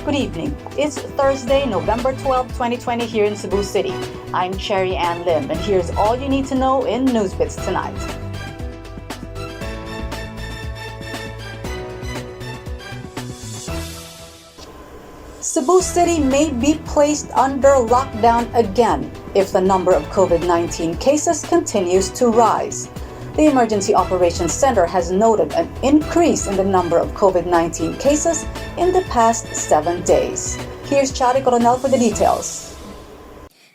Good evening. It's Thursday, November 12, 2020 here in Cebu City. I'm Cherry Ann Lim, and here's all you need to know in Newsbits tonight. Cebu City may be placed under lockdown again if the number of COVID-19 cases continues to rise. The Emergency Operations Center has noted an increase in the number of COVID-19 cases in the past 7 days. Here's Chari Coronel for the details.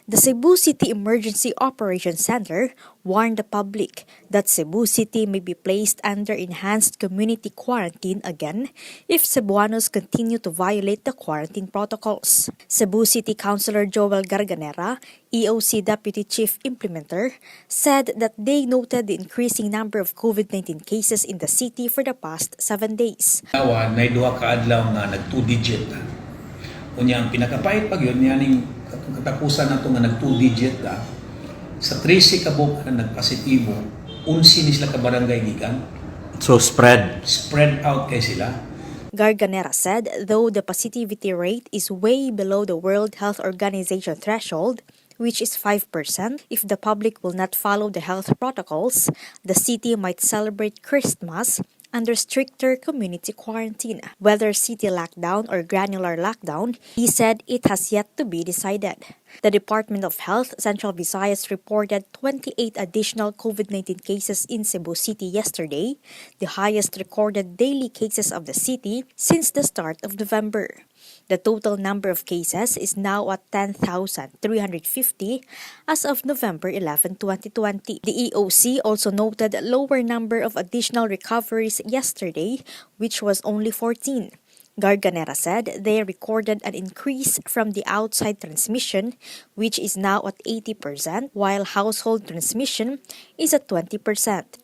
The Cebu City Emergency Operations Center warned the public that Cebu City may be placed under enhanced community quarantine again if Cebuanos continue to violate the quarantine protocols. Cebu City Councilor Joel Garganera, EOC Deputy Chief Implementer, said that they noted the increasing number of COVID-19 cases in the city for the past 7 days. May duha ka adlaw nga nag 2-digit. Kunya ang pinakapait pag yun yaning katapusan nato nga nag 2-digit sa 13 ka buok na nagpositibo 11 ni sila ka barangay gikan. So spread out kay sila. Garganera said though the positivity rate is way below the World Health Organization threshold, which is 5%, if the public will not follow the health protocols, the city might celebrate Christmas under stricter community quarantine. Whether city lockdown or granular lockdown, he said it has yet to be decided. The Department of Health Central Visayas reported 28 additional COVID-19 cases in Cebu City yesterday, the highest recorded daily cases of the city since the start of November. The total number of cases is now at 10,350 as of November 11, 2020. The EOC also noted a lower number of additional recoveries yesterday, which was only 14. Garganera said they recorded an increase from the outside transmission, which is now at 80%, while household transmission is at 20%.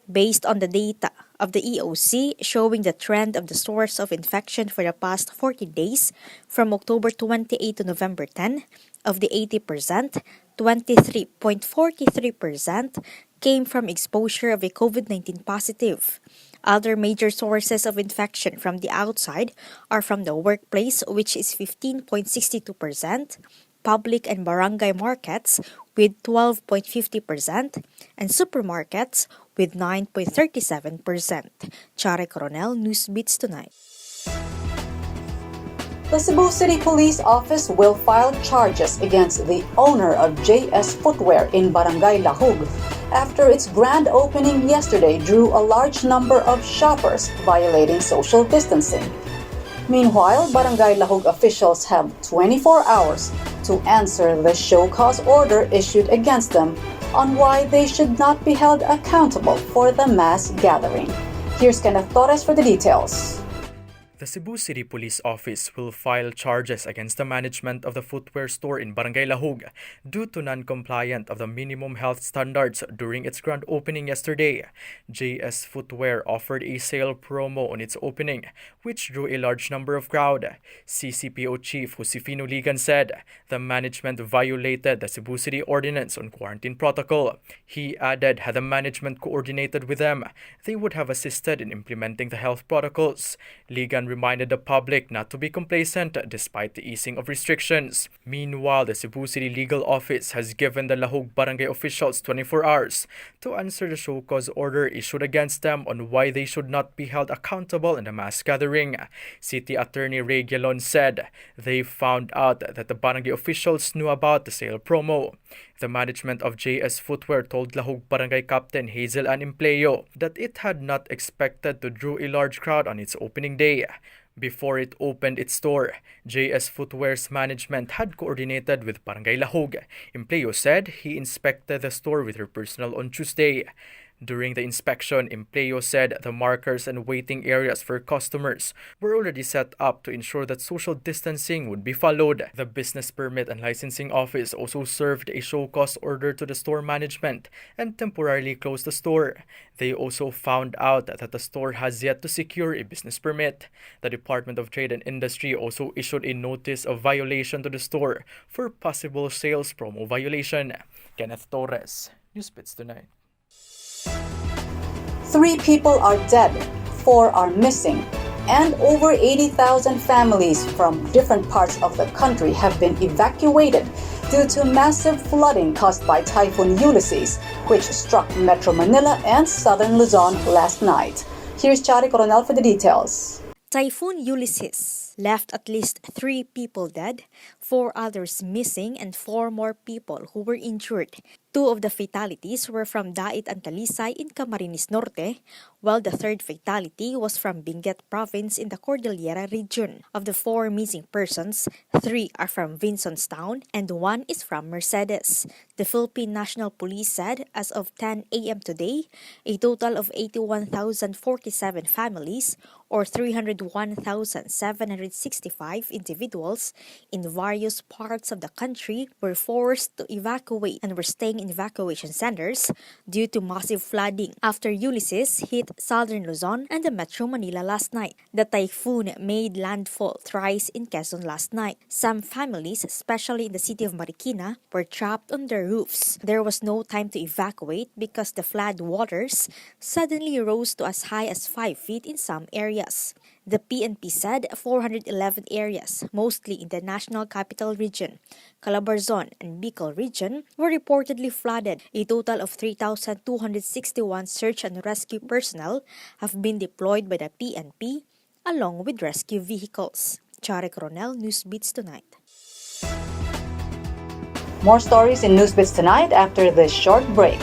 Based on the data of the EOC showing the trend of the source of infection for the past 40 days from October 28 to November 10, of the 80%, 23.43% came from exposure of a COVID-19 positive. Other major sources of infection from the outside are from the workplace, which is 15.62%, public and barangay markets with 12.50%, and supermarkets with 9.37%. Chare Coronel, Newsbits Tonight. The Cebu City Police Office will file charges against the owner of JS Footwear in Barangay Lahug after its grand opening yesterday drew a large number of shoppers violating social distancing. Meanwhile, Barangay Lahug officials have 24 hours to answer the show cause order issued against them on why they should not be held accountable for the mass gathering. Here's Kenneth Torres for the details. The Cebu City Police Office will file charges against the management of the footwear store in Barangay Lahug due to non-compliance of the minimum health standards during its grand opening yesterday. JS Footwear offered a sale promo on its opening, which drew a large number of crowd. CCPO Chief Josefino Ligan said the management violated the Cebu City Ordinance on Quarantine Protocol. He added had the management coordinated with them, they would have assisted in implementing the health protocols. Ligan reminded the public not to be complacent despite the easing of restrictions. Meanwhile, the Cebu City Legal Office has given the Lahug Barangay officials 24 hours to answer the show cause order issued against them on why they should not be held accountable in the mass gathering. City Attorney Ray Gialon said they found out that the barangay officials knew about the sale promo. The management of JS Footwear told Lahug Barangay Captain Hazel Ann Impleo that it had not expected to draw a large crowd on its opening day. Before it opened its store, JS Footwear's management had coordinated with Barangay Lahug. Impleo said he inspected the store with her personnel on Tuesday. During the inspection, Impleo said the markers and waiting areas for customers were already set up to ensure that social distancing would be followed. The Business Permit and Licensing Office also served a show cause order to the store management and temporarily closed the store. They also found out that the store has yet to secure a business permit. The Department of Trade and Industry also issued a notice of violation to the store for possible sales promo violation. Kenneth Torres, Newsbits Tonight. 3 people are dead, 4 are missing and over 80,000 families from different parts of the country have been evacuated due to massive flooding caused by Typhoon Ulysses, which struck Metro Manila and southern Luzon last night. Here's Chari Coronel for the details. Typhoon Ulysses left at least 3 people dead, 4 others missing, and 4 more people who were injured. 2 of the fatalities were from Dait and Talisay in Camarines Norte, while the 3rd fatality was from Benguet Province in the Cordillera region. Of the 4 missing persons, 3 are from Vinsonstown and 1 is from Mercedes. The Philippine National Police said as of 10 a.m. today, a total of 81,047 families or 301,765 individuals in various parts of the country were forced to evacuate and were staying in evacuation centers due to massive flooding after Ulysses hit southern Luzon and the Metro Manila last night. The typhoon made landfall thrice in Quezon last night. Some families, especially in the city of Marikina, were trapped on their roofs. There was no time to evacuate because the flood waters suddenly rose to as high as 5 feet in some areas. The PNP said 411 areas, mostly in the National Capital Region, Calabarzon, and Bicol region, were reportedly flooded. A total of 3,261 search and rescue personnel have been deployed by the PNP, along with rescue vehicles. Chare Coronel, Newsbits Tonight. More stories in Newsbits Tonight after this short break.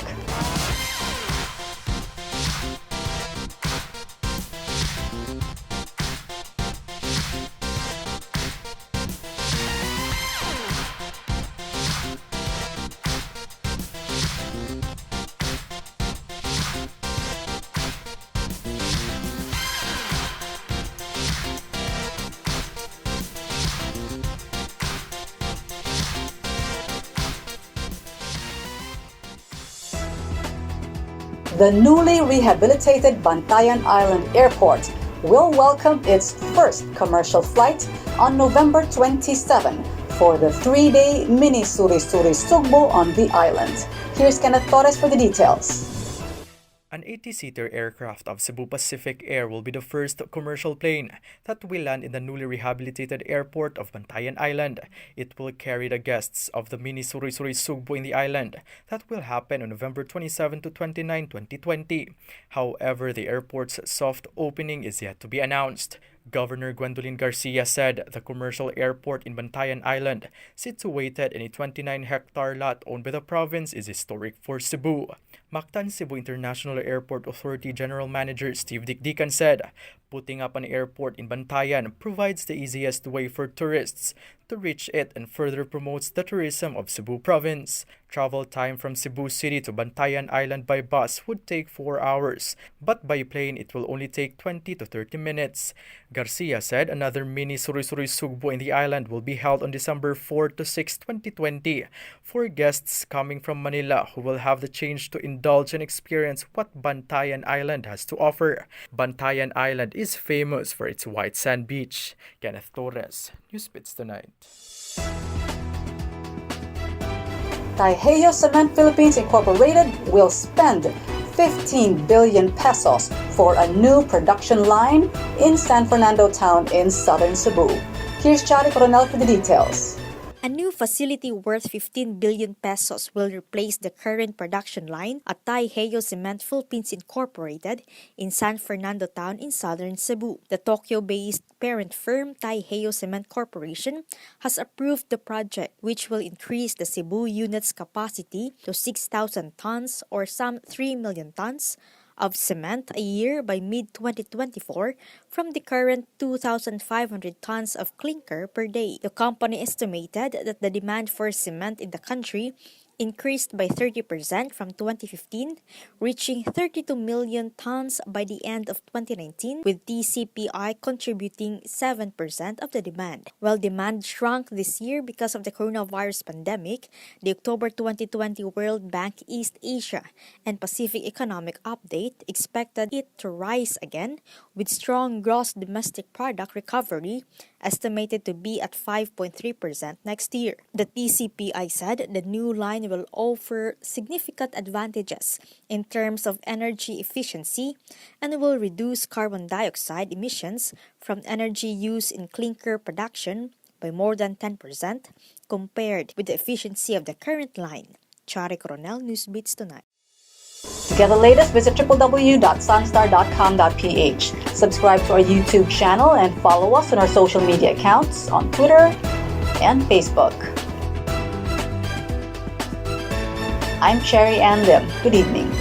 The newly rehabilitated Bantayan Island Airport will welcome its first commercial flight on November 27 for the 3-day mini Suri-Suri Sugbo on the island. Here's Kenneth Torres for the details. An 80-seater aircraft of Cebu Pacific Air will be the first commercial plane that will land in the newly rehabilitated airport of Bantayan Island. It will carry the guests of the mini Suri-Suri Sugbo in the island. That will happen on November 27 to 29, 2020. However, the airport's soft opening is yet to be announced. Governor Gwendolyn Garcia said the commercial airport in Bantayan Island, situated in a 29-hectare lot owned by the province, is historic for Cebu. Mactan Cebu International Airport Authority General Manager Steve Dikdikan said, putting up an airport in Bantayan provides the easiest way for tourists to reach it and further promotes the tourism of Cebu Province. Travel time from Cebu City to Bantayan Island by bus would take 4 hours, but by plane it will only take 20 to 30 minutes. Garcia said another mini Suri-Suri Sugbo in the island will be held on December 4 to 6, 2020 for guests coming from Manila who will have the chance to indulge and experience what Bantayan Island has to offer. Bantayan Island is famous for its white sand beach. Kenneth Torres, Newsbits Tonight. Taiheiyo Cement Philippines Incorporated will spend 15 billion pesos for a new production line in San Fernando Town in southern Cebu. Here's Chari Coronel for the details. A new facility worth 15 billion pesos will replace the current production line at Taiheiyo Cement Philippines Incorporated in San Fernando Town in southern Cebu. The Tokyo-based parent firm Taiheiyo Cement Corporation has approved the project, which will increase the Cebu unit's capacity to 6,000 tons or some 3 million tons of cement a year by mid-2024 from the current 2,500 tons of clinker per day. The company estimated that the demand for cement in the country increased by 30% from 2015, reaching 32 million tons by the end of 2019, with TCPI contributing 7% of the demand. While demand shrunk this year because of the coronavirus pandemic, the October 2020 World Bank East Asia and Pacific Economic Update expected it to rise again, with strong gross domestic product recovery estimated to be at 5.3% next year. The TCPI said the new line will offer significant advantages in terms of energy efficiency and will reduce carbon dioxide emissions from energy used in clinker production by more than 10% compared with the efficiency of the current line. Chari Coronel, Newsbits Tonight. To get the latest, visit www.sunstar.com.ph. Subscribe to our YouTube channel and follow us on our social media accounts on Twitter and Facebook. I'm Cherry Ann Lim. Good evening.